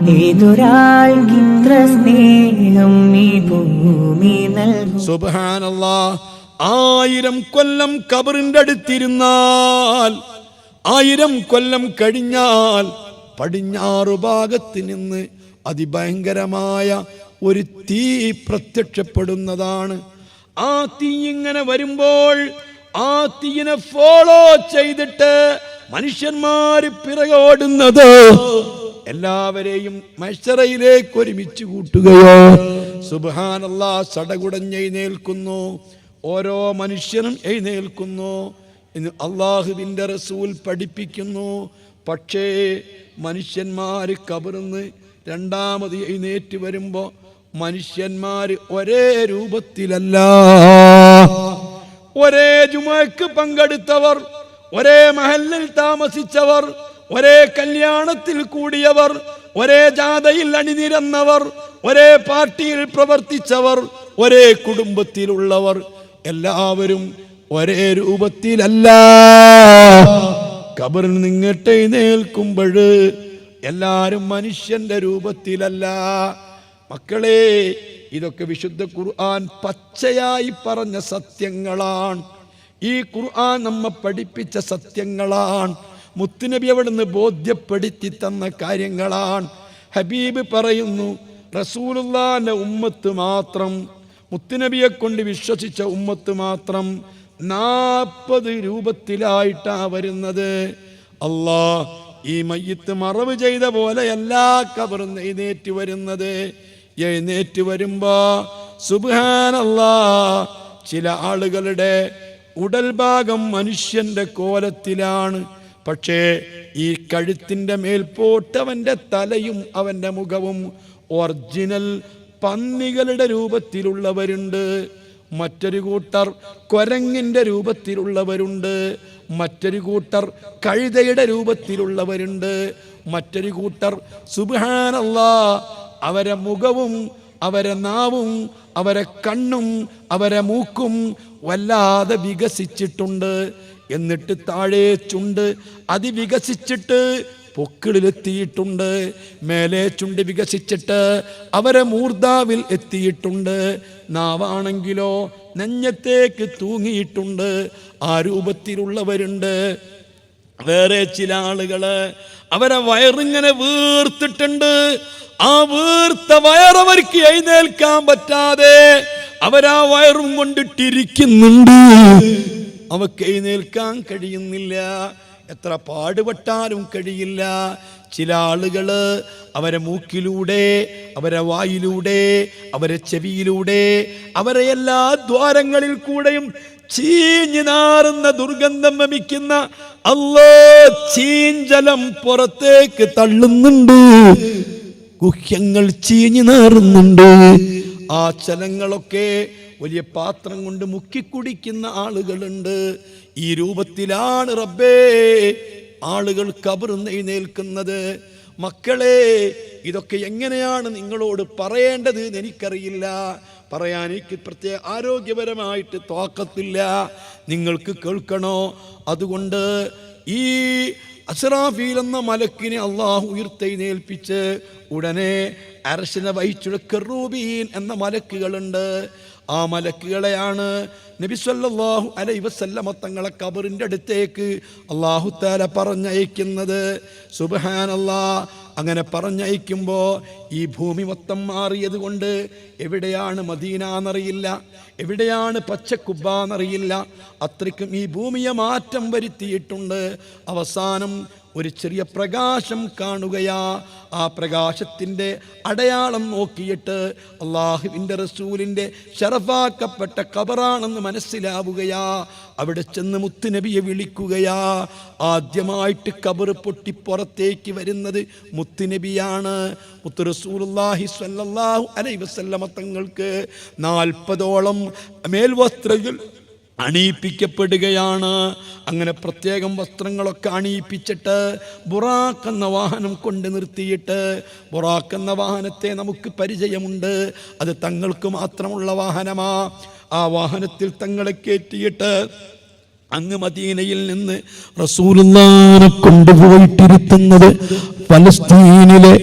ഏതൊരാൾക്കിത്ര സ്നേഹം ഈ ഭൂമി നൽകും. സുബ്ഹാനല്ലാഹ്. 1000 കൊല്ലം ഖബറിന്റെ അടുത്തിരുന്നാൽ, 1000 കൊല്ലം കഴിഞ്ഞാൽ പടിഞ്ഞാറു ഭാഗത്ത് നിന്ന് അതിഭയങ്കരമായ ഒരു തീ പ്രത്യക്ഷപ്പെടുന്നതാണ്. ആ തീ ഇങ്ങനെ വരുമ്പോൾ ആ തീയിനെ ഫോളോ ചെയ്തിട്ട് മനുഷ്യന്മാര് പിറകോടുന്നത് എല്ലാവരെയും മഹ്ശറയിലേക്ക് ഒരുമിച്ച് കൂട്ടുകയോ. സുബ്ഹാനല്ലാഹ്. സടകുടഞ്ഞെഴുന്നേൽക്കുന്നു, ഓരോ മനുഷ്യനും എഴുന്നേൽക്കുന്നു എന്ന് അള്ളാഹുവിൻ്റെ റസൂൽ പഠിപ്പിക്കുന്നു. പക്ഷേ മനുഷ്യന്മാർ ഖബറിന്ന് രണ്ടാമത് എഴുന്നേറ്റ് വരുമ്പോൾ മനുഷ്യന്മാർ ഒരേ രൂപത്തിലല്ല. ഒരേ ജുമുഅക്ക് പങ്കെടുത്തവർ, ഒരേ മഹല്ലിൽ താമസിച്ചവർ, ഒരേ കല്യാണത്തിൽ കൂടിയവർ, ഒരേ ജാഥയിൽ അണിനിരന്നവർ, ഒരേ പാർട്ടിയിൽ പ്രവർത്തിച്ചവർ, ഒരേ കുടുംബത്തിലുള്ളവർ എല്ലാവരും ഒരേ രൂപത്തിലല്ല. ഖബറിൽ നിന്നിട്ട് എഴുന്നേൽക്കുമ്പോൾ എല്ലാവരും മനുഷ്യന്റെ രൂപത്തിലല്ല. മക്കളെ, ഇതൊക്കെ വിശുദ്ധ ഖുർആൻ പച്ചയായി പറഞ്ഞ സത്യങ്ങളാണ്. ഈ ഖുർആൻ നമ്മെ പഠിപ്പിച്ച സത്യങ്ങളാണ്. മുത്തുനബി അവിടുന്ന് ബോധ്യപ്പെടുത്തി തന്ന കാര്യങ്ങളാണ്. ഹബീബ് പറയുന്നു, റസൂലുള്ളാഹിന്റെ ഉമ്മത്ത് മാത്രം, മുത്തുനബിയെ കൊണ്ട് വിശ്വസിച്ച ഉമ്മത്ത് മാത്രം 40 രൂപത്തിലായിട്ടാ വരുന്നത്. അല്ലാഹ് ഈ മയ്യിത്ത് മറവ് ചെയ്ത പോലെയല്ല ഖബറിൽ എഴുന്നേറ്റ് വരുന്നത്. എഴുന്നേറ്റ് വരുമ്പോ സുബ്ഹാനല്ലാഹ് ചില ആളുകളുടെ ഉടൽ ഭാഗം മനുഷ്യന്റെ കോലത്തിലാണ്. പക്ഷേ ഈ കഴുത്തിന്റെ മേൽപോട്ട് അവന്റെ തലയും അവന്റെ മുഖവും ഒറിജിനൽ പന്നികളുടെ രൂപത്തിലുള്ളവരുണ്ട്. മറ്റൊരു കൂട്ടർ കുരങ്ങിന്റെ രൂപത്തിലുള്ളവരുണ്ട്. മറ്റൊരു കൂട്ടർ കഴുതയുടെ രൂപത്തിലുള്ളവരുണ്ട്. മറ്റൊരു കൂട്ടർ സുബ്ഹാനല്ലാഹ് അവരെ മുഖവും അവരെ നാവും അവരെ കണ്ണും അവരെ മൂക്കും വല്ലാതെ വികസിച്ചിട്ടുണ്ട്. എന്നിട്ട് താഴെ ചുണ്ട് അതിവികസിച്ചിട്ട് പൊക്കിളിലെത്തിയിട്ടുണ്ട്. മേലെ ചുണ്ട് വികസിച്ചിട്ട് അവരെ മൂർധാവിൽ എത്തിയിട്ടുണ്ട്. നാവാണെങ്കിലോ നെഞ്ഞത്തേക്ക് തൂങ്ങിയിട്ടുണ്ട്. ആ രൂപത്തിലുള്ളവരുണ്ട്. വേറെ ചില ആളുകള് അവരെ വയറിങ്ങനെ വീർത്തിട്ടുണ്ട്. ആ വീർത്ത വയറവർക്ക് എഴുന്നേൽക്കാൻ പറ്റാതെ അവരാ വയറും കൊണ്ടിട്ടിരിക്കുന്നുണ്ട്. അവർക്ക് എഴുന്നേൽക്കാൻ കഴിയുന്നില്ല. എത്ര പാടുപെട്ടാലും കഴിയില്ല. ചില ആളുകള് അവരെ മൂക്കിലൂടെ അവരെ വായിലൂടെ അവരെ ചെവിയിലൂടെ അവരെ എല്ലാ ദ്വാരങ്ങളിൽ കൂടെയും ചീഞ്ഞു നാറുന്ന ദുർഗന്ധം വമിക്കുന്ന ചീഞ്ചലം പുറത്തേക്ക് തള്ളുന്നുണ്ട്. ഗുഹ്യങ്ങൾ ചീഞ്ഞു നാറുന്നുണ്ട്. ആ ചലങ്ങളൊക്കെ വലിയ പാത്രം കൊണ്ട് മുക്കിക്കുടിക്കുന്ന ആളുകളുണ്ട്. ഈ രൂപത്തിലാണ് റബ്ബേ ആളുകൾ ഖബറിൽ എഴുന്നേൽക്കുന്നത്. മക്കളെ, ഇതൊക്കെ എങ്ങനെയാണ് നിങ്ങളോട് പറയേണ്ടത് എന്ന് എനിക്കറിയില്ല. പറയാൻ എനിക്ക് പ്രത്യേക ആരോഗ്യപരമായിട്ട് തോക്കത്തില്ല. നിങ്ങൾക്ക് കേൾക്കണോ? അതുകൊണ്ട് ഈ അസ്റാഫീൽ എന്ന മലക്കിനെ അള്ളാഹു ഉയർത്തെഴുന്നേൽപ്പിച്ച് ഉടനെ അർശിനെ വഹിച്ചുള്ള കെറൂബീൻ എന്ന മലക്കുകളുണ്ട്. ആ മലക്കുകളെയാണ് നബി സല്ലല്ലാഹു അലൈഹി വസല്ലമ തങ്ങളെ ഖബറിൻ്റെ അടുത്തേക്ക് അല്ലാഹു തആല പറഞ്ഞയക്കുന്നത്. സുബ്ഹാനല്ലാഹ്. അങ്ങനെ പറഞ്ഞയക്കുമ്പോൾ ഈ ഭൂമി മൊത്തം മാറിയത് കൊണ്ട് എവിടെയാണ് മദീന എന്നറിയില്ല, എവിടെയാണ് പച്ചക്കുബ്ബ എന്നറിയില്ല. അത്രയ്ക്കും ഈ ഭൂമിയെ മാറ്റം വരുത്തിയിട്ടുണ്ട്. അവസാനം ഒരു ചെറിയ പ്രകാശം കാണുകയാ. ആ പ്രകാശത്തിൻ്റെ അടയാളം നോക്കിയിട്ട് അള്ളാഹുവിൻ്റെ റസൂലിൻ്റെ ശറഫാക്കപ്പെട്ട ഖബറാണെന്ന് മനസ്സിലാവുകയാ. അവിടെ ചെന്ന് മുത്തുനബിയെ വിളിക്കുകയാ. ആദ്യമായിട്ട് ഖബർ പൊട്ടി പുറത്തേക്ക് വരുന്നത് മുത്തുനബിയാണ്. മുത്തു റസൂലുള്ളാഹി സ്വല്ലല്ലാഹു അലൈഹി വസല്ലമ തങ്ങൾക്ക് 40ഓളം മേൽവസ്ത്രങ്ങൾ അണിയിപ്പിക്കപ്പെടുകയാണ്. അങ്ങനെ പ്രത്യേകം വസ്ത്രങ്ങളൊക്കെ അണിയിപ്പിച്ചിട്ട് ബുറാഖ് എന്ന വാഹനം കൊണ്ട് നിർത്തിയിട്ട്, ബുറാഖ് എന്ന വാഹനത്തെ നമുക്ക് പരിചയമുണ്ട്. അത് തങ്ങൾക്ക് മാത്രമുള്ള വാഹനമാ. ആ വാഹനത്തിൽ തങ്ങളെ കയറ്റിയിട്ട് അങ്ങ് മദീനയിൽ നിന്ന് റസൂലുള്ളാഹിനെ കൊണ്ടുപോയിട്ടിരുത്തുന്നത് ഫലസ്തീനിലെ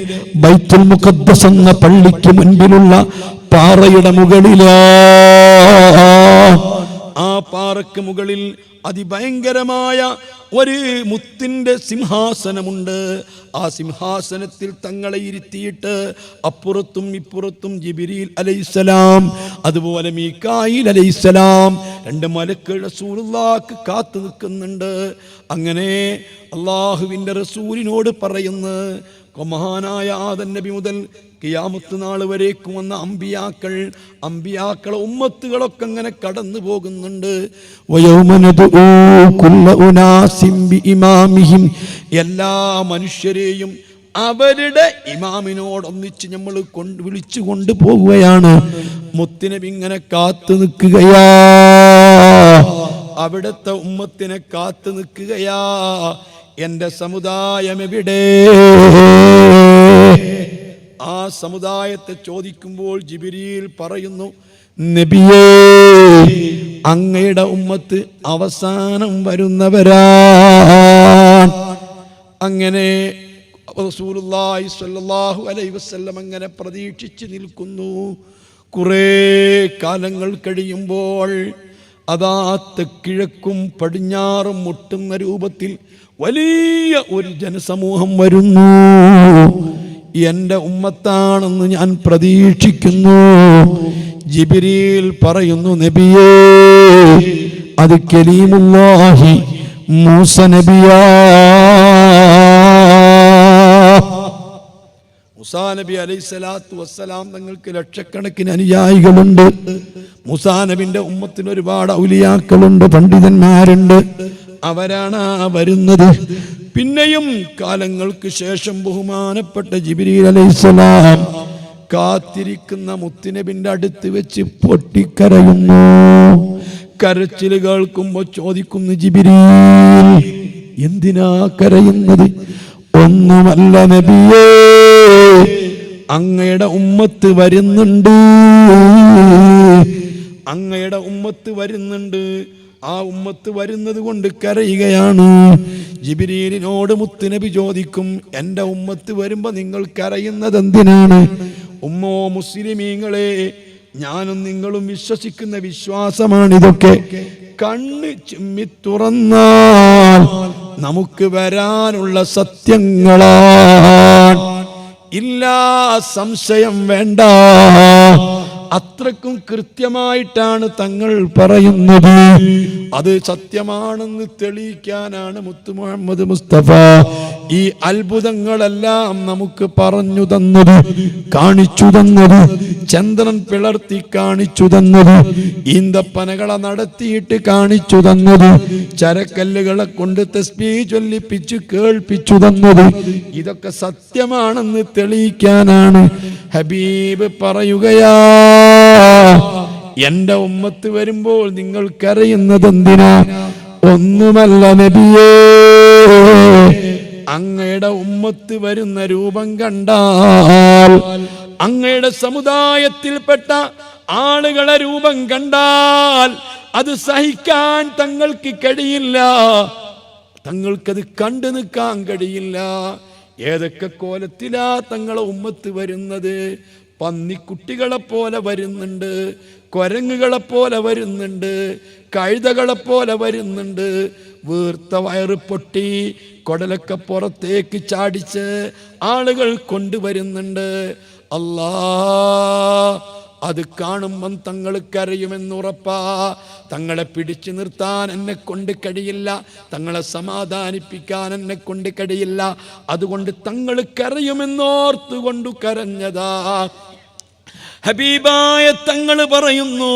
ബൈത്തുൽ മുഖദ്ദസ് എന്ന പള്ളിക്ക് മുൻപിലുള്ള പാറയുടെ മുകളിലാ. ആ പാറയ്ക്ക് മുകളിൽ അതിഭയങ്കരമായ ഒരു മുത്തിന്റെ സിംഹാസനമുണ്ട്. ആ സിംഹാസനത്തിൽ തങ്ങളെ ഇരുത്തിയിട്ട് അപ്പുറത്തും ഇപ്പുറത്തും ജിബ്രീൽ അലൈഹിസ്സലാം, അതുപോലെ മീകായിൽ അലൈഹിസ്സലാം, 2 മലക്കുകൾ റസൂലുള്ളാഹിക്ക് കാത്തു നിൽക്കുന്നുണ്ട്. അങ്ങനെ അള്ളാഹുവിൻ്റെ റസൂലിനോട് പറയുന്നു, മഹാനായ ആദം നബി മുതൽ ഖിയാമത്ത് നാൾ വരേക്കും വന്ന അമ്പിയാക്കളെ ഉമ്മത്തുകളൊക്കെ അങ്ങനെ കടന്നു പോകുന്നുണ്ട്. എല്ലാ മനുഷ്യരെയും അവരുടെ ഇമാമിനോടൊന്നിച്ച് നമ്മൾ വിളിച്ചു കൊണ്ടുപോവുകയാണ്. മുത്തുനബി ഇങ്ങനെ കാത്തു നിൽക്കുകയാ, അവിടുത്തെ ഉമ്മത്തിനെ കാത്തു നിൽക്കുകയാ. എന്റെ സമുദായം എവിടെ? ആ സമുദായത്തെ ചോദിക്കുമ്പോൾ ജിബ്രീൽ പറയുന്നു, നബിയേ, അങ്ങയുടെ ഉമ്മത്ത് അവസാനം വരുന്നവരാണ്. അങ്ങനെ റസൂലുള്ളാഹി സ്വല്ലല്ലാഹു അലൈഹി വസല്ലം അങ്ങനെ പ്രതീക്ഷിച്ച് നിൽക്കുന്നു. കുറേ കാലങ്ങൾ കഴിയുമ്പോൾ അതാ തെക്കിഴക്കും പടിഞ്ഞാറും മുട്ടുന്ന രൂപത്തിൽ വലിയ ഒരു ജനസമൂഹം വരുന്നു. എൻ്റെ ഉമ്മത്താണെന്ന് ഞാൻ പ്രതീക്ഷിക്കുന്നു. ജിബ്രീൽ പറയുന്നു, നബിയേ, അത് കലീമുല്ലാഹി മൂസ നബിയാ. മൂസാ നബി അലൈഹിസ്സലാത്തു വസ്സലാം തങ്ങൾക്ക് ലക്ഷക്കണക്കിന് അനുയായികളുണ്ട്. മൂസാ നബിന്റെ ഉമ്മത്തിന് ഒരുപാട് ഔലിയാക്കളുണ്ട്, പണ്ഡിതന്മാരുണ്ട്. അവരാണ് വരുന്നത്. പിന്നെയും കാലങ്ങൾക്ക് ശേഷം ബഹുമാനപ്പെട്ട ജിബ്രീൽ അലൈഹിസ്സലാം കാത്തിരിക്കുന്ന മുത്തുനബിന്റെ അടുത്ത് വെച്ച് പൊട്ടിക്കരയുന്നു. കരച്ചിൽ കേൾക്കുമ്പോ ചോദിക്കുന്നു, ജിബ്രീൽ, എന്തിനാ കരയുന്നത്? ഒന്നുമല്ല നബിയേ, അങ്ങയുടെ ഉമ്മത്ത് വരുന്നുണ്ട്, അങ്ങയുടെ ഉമ്മത്ത് വരുന്നുണ്ട്. ആ ഉമ്മത്ത് വരുന്നത് കൊണ്ട് കരയുകയാണ്. ജിബ്രീലിനോട് മുത്തുനബി ചോദിക്കും, എൻ്റെ ഉമ്മത്ത് വരുമ്പോ നിങ്ങൾ കരയുന്നത് എന്തിനാണ്? ഉമ്മോ മുസ്ലിമീങ്ങളെ, ഞാനും നിങ്ങളും വിശ്വസിക്കുന്ന വിശ്വാസമാണിതൊക്കെ. കണ്ണ് ചിമ്മി തുറന്നാൽ നമുക്ക് വരാനുള്ള സത്യങ്ങളാണ്. ഇല്ലാ സംശയം വേണ്ട, അത്രക്കും കൃത്യമായിട്ടാണ് തങ്ങൾ പറയുന്നത്. അത് സത്യമാണെന്ന് തെളിയിക്കാനാണ് മുത്തു മുഹമ്മദ് മുസ്തഫ ഈ അത്ഭുതങ്ങളെല്ലാം നമുക്ക് പറഞ്ഞു തന്നത്, കാണിച്ചു തന്നത്, ചന്ദ്രൻ പിളർത്തി കാണിച്ചു തന്നത്, ഈന്തപ്പനകളെ നടത്തിയിട്ട് കാണിച്ചു തന്നത്, ചരക്കല്ലുകളെ കൊണ്ട് തസ്ബീഹ് ചൊല്ലിപ്പിച്ച് കേൾപ്പിച്ചു തന്നത്. ഇതൊക്കെ സത്യമാണെന്ന് തെളിയിക്കാനാണ് ഹബീബ് പറയുകയാ, എന്റെ ഉമ്മത്ത് വരുമ്പോൾ നിങ്ങൾ കരയുന്നത് എന്തിനാ? ഒന്നുമല്ല നബിയേ, അങ്ങയുടെ ഉമ്മത്ത് വരുന്ന രൂപം കണ്ടാൽ, അങ്ങയുടെ സമുദായത്തിൽപ്പെട്ട ആളുകളെ രൂപം കണ്ടാൽ അത് സഹിക്കാൻ തങ്ങൾക്ക് കഴിയില്ല, തങ്ങൾക്കത് കണ്ടു നിൽക്കാൻ കഴിയില്ല. ഏതൊക്കെ കോലത്തിലാ തങ്ങളെ ഉമ്മത്ത് വരുന്നത്? പന്നിക്കുട്ടികളെ പോലെ വരുന്നുണ്ട്, കുരങ്ങുകളെ പോലെ വരുന്നുണ്ട്, കഴുതകളെ പോലെ വരുന്നുണ്ട്. വീർത്ത വയറ് പൊട്ടി കുടലൊക്കെ പുറത്തേക്ക് ചാടിച്ച് ആളുകൾ കൊണ്ടുവരുന്നുണ്ട്. അല്ലാ, അത് കാണുമ്പം തങ്ങൾ കരയുമെന്നുറപ്പാ. തങ്ങളെ പിടിച്ചു നിർത്താൻ എന്നെ കൊണ്ട് കഴിയില്ല, തങ്ങളെ സമാധാനിപ്പിക്കാൻ എന്നെ കൊണ്ട് കഴിയില്ല. അതുകൊണ്ട് തങ്ങൾ കരയുമെന്നോർത്തുകൊണ്ടു കരഞ്ഞതാ. ഹബീബായ തങ്ങൾ പറയുന്നു,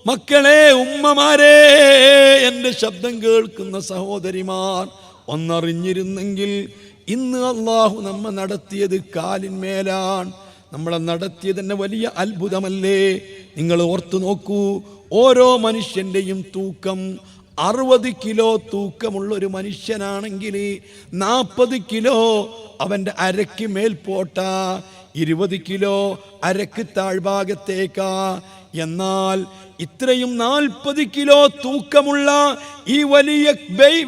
മക്കളെ, ഉമ്മമാരെ, എൻ്റെ ശബ്ദം കേൾക്കുന്ന സഹോദരിമാർ, ഒന്നറിഞ്ഞിരുന്നെങ്കിൽ ഇന്ന് അള്ളാഹു നമ്മെ നടത്തിയത് കാലിന്മേലാണ്. നമ്മളെ നടത്തിയത് തന്നെ വലിയ അത്ഭുതമല്ലേ? നിങ്ങൾ ഓർത്തു നോക്കൂ, ഓരോ മനുഷ്യൻ്റെയും തൂക്കം 60 കിലോ തൂക്കമുള്ളൊരു മനുഷ്യനാണെങ്കിൽ 40 കിലോ അവൻ്റെ അരയ്ക്ക് മേൽപോട്ട, 20 കിലോ അരക്ക് താഴ്ഭാഗത്തേക്കാ. എന്നാൽ ഇത്രയും 40 കിലോ തൂക്കമുള്ള ഈ വലിയ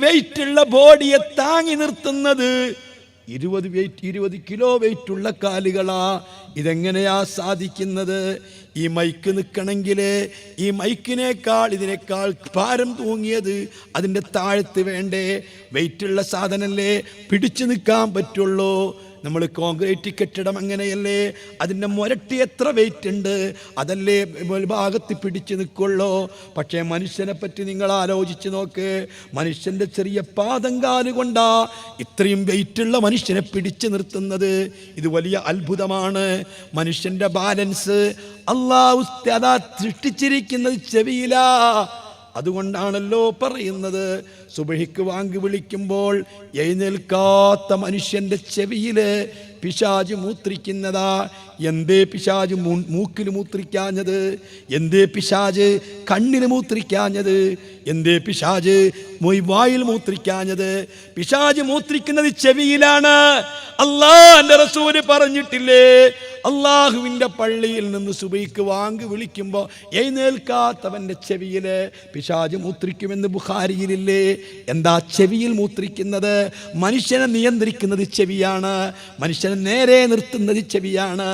വെയിറ്റുള്ള ബോഡിയെ താങ്ങി നിർത്തുന്നത് 20 കിലോ വെയിറ്റുള്ള കാലുകളാ. ഇതെങ്ങനെയാ സാധിക്കുന്നത്? ഈ മൈക്ക് നിൽക്കണമെങ്കിൽ ഈ മൈക്കിനേക്കാൾ ഇതിനേക്കാൾ ഭാരം തൂങ്ങിയത് അതിൻ്റെ താഴത്ത് വേണ്ടേ? വെയിറ്റുള്ള സാധനമല്ലേ പിടിച്ചു നിൽക്കാൻ പറ്റുള്ളൂ. നമ്മൾ കോൺക്രീറ്റ് കെട്ടിടം അങ്ങനെയല്ലേ? അതിൻ്റെ മുരട്ടി എത്ര വെയിറ്റ് ഉണ്ട്, അതല്ലേ ഭാഗത്ത് പിടിച്ചു നിൽക്കുള്ളൂ. പക്ഷേ മനുഷ്യനെ പറ്റി നിങ്ങൾ ആലോചിച്ച് നോക്ക്. മനുഷ്യൻ്റെ ചെറിയ പാദം കാലുകൊണ്ടാ ഇത്രയും വെയിറ്റുള്ള മനുഷ്യനെ പിടിച്ചു നിർത്തുന്നത്. ഇത് വലിയ അത്ഭുതമാണ്. മനുഷ്യൻ്റെ ബാലൻസ് അല്ലാഹു അതാ സൃഷ്ടിച്ചിരിക്കുന്നത് ചെവിയിലാ. അതുകൊണ്ടാണല്ലോ പറയുന്നത്, സുബഹിക്ക് വാങ്ങി വിളിക്കുമ്പോൾ എഴുന്നേൽക്കാത്ത മനുഷ്യൻ്റെ ചെവിയില് പിശാച് മൂത്രിക്കുന്നതാ. എന്തേ പിശാച് മൂക്കിൽ മൂത്രിക്കാഞ്ഞത്? എന്തേ പിശാച് കണ്ണിൽ മൂത്രിക്കാഞ്ഞത്? എന്തേ പിശാച് വായിൽ മൂത്രിക്കാഞ്ഞത്? പിശാച് മൂത്രിക്കുന്നത് ചെവിയിലാണ്. അല്ലാഹുവിന്റെ റസൂല് പറഞ്ഞിട്ടില്ലേ, അള്ളാഹുവിൻ്റെ പള്ളിയിൽ നിന്ന് സുബഹിക്ക് വാങ്ങി വിളിക്കുമ്പോൾ എഴുന്നേൽക്കാത്തവൻ്റെ ചെവിയിൽ പിശാച് മൂത്രിക്കുമെന്ന് ബുഖാരിയിലില്ലേ? എന്താ ചെവിയിൽ മൂത്രിക്കുന്നത്? മനുഷ്യനെ നിയന്ത്രിക്കുന്നത് ചെവിയാണ്. മനുഷ്യനെ നേരെ നിർത്തുന്നത് ചെവിയാണ്.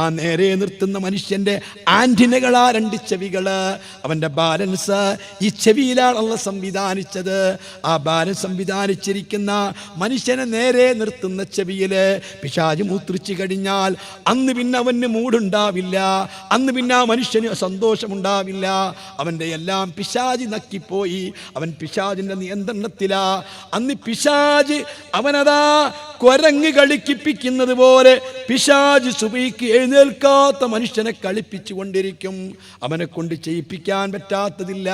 ആ നേരെ നിർത്തുന്ന മനുഷ്യൻ്റെ ആൻറ്റിനകളാ 2 ചെവികള്. അവൻ്റെ ബാലൻസ് ഈ ചെവിയിലാണ് അല്ലാഹു സംവിധാനിച്ചത്. ആ ബാലൻസ് സംവിധാനിച്ചിരിക്കുന്ന മനുഷ്യനെ നേരെ നിർത്തുന്ന ചെവിയിൽ പിശാച് മൂത്രിച്ചു കഴിഞ്ഞാൽ അന്ന് പിന്നെ അവന് മൂടുണ്ടാവില്ല. അന്ന് പിന്നെ ആ മനുഷ്യന് സന്തോഷമുണ്ടാവില്ല. അവൻ്റെ എല്ലാം പിശാച് നക്കിപ്പോയി. അവൻ പിശാചിൻ്റെ നിയന്ത്രണത്തിലാ. അന്ന് പിശാച് അവനതാ കുരങ്ങ് കളിപ്പിക്കുന്നത് പോലെ പിശാച് സുബഹിക്ക് എഴുന്നേൽക്കാത്ത മനുഷ്യനെ കളിപ്പിച്ചു കൊണ്ടിരിക്കും. അവനെ കൊണ്ട് ചെയ്യിപ്പിക്കാൻ പറ്റാത്തതില്ല.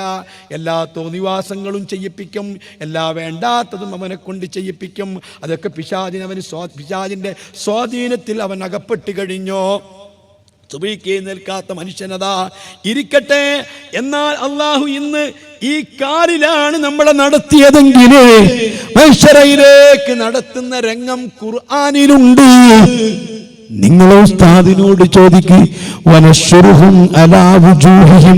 എല്ലാ തോന്നിവാസങ്ങളും ചെയ്യിപ്പിക്കും, എല്ലാ വേണ്ടാത്തതും അവനെ കൊണ്ട് ചെയ്യിപ്പിക്കും. അതൊക്കെ പിശാചിൻ്റെ സ്വാധീനത്തിൽ അവൻ അകപ്പെട്ട് കഴിഞ്ഞോ. സുബഹിക്ക് എഴുന്നേൽക്കാത്ത മനുഷ്യനതാ ഇരിക്കട്ടെ. എന്നാൽ അള്ളാഹു ഇന്ന് ഈ കാറിലാണ് നമ്മളെ നടത്തിയതെങ്കിൽ മഹ്ശറയിലേക്ക് നടത്തുന്ന രംഗം ഖുർആനിലുണ്ട്. നിങ്ങൾ ഉസ്താദിനോട് ചോദിക്ക്. വനശ്ശുറുഹും അലാ വുജൂഹിഹിം,